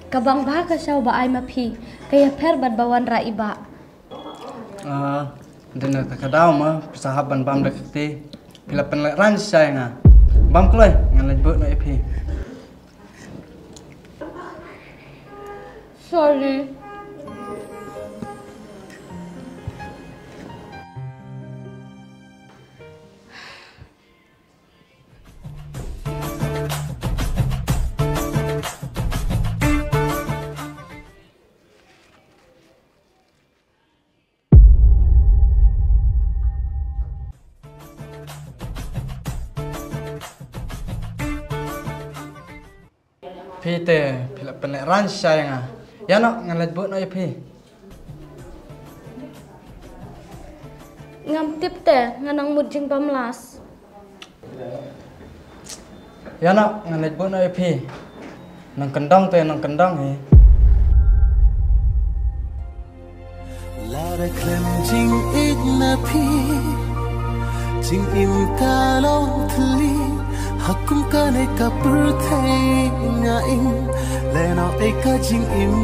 kabang bah ka siya ba ay mapi kaya perbad bawan ra iba. Dina kakadaw ma pisahaban bam dekti pila penleran saya nga. Bam kloy ngalaj bot na ipi. Sorry. Pite pila penleran saya nga. Ya nak ngalaj bot na ipi. Ngam tip teh nganang mujing pamlas. Ya nak ngalaj bot na ipi. Nang kendang teh nang kendang he. Lara klem jing ik na pi jing im ka long thli hakum ka ne ka pur thai nga in le no ek ka jing im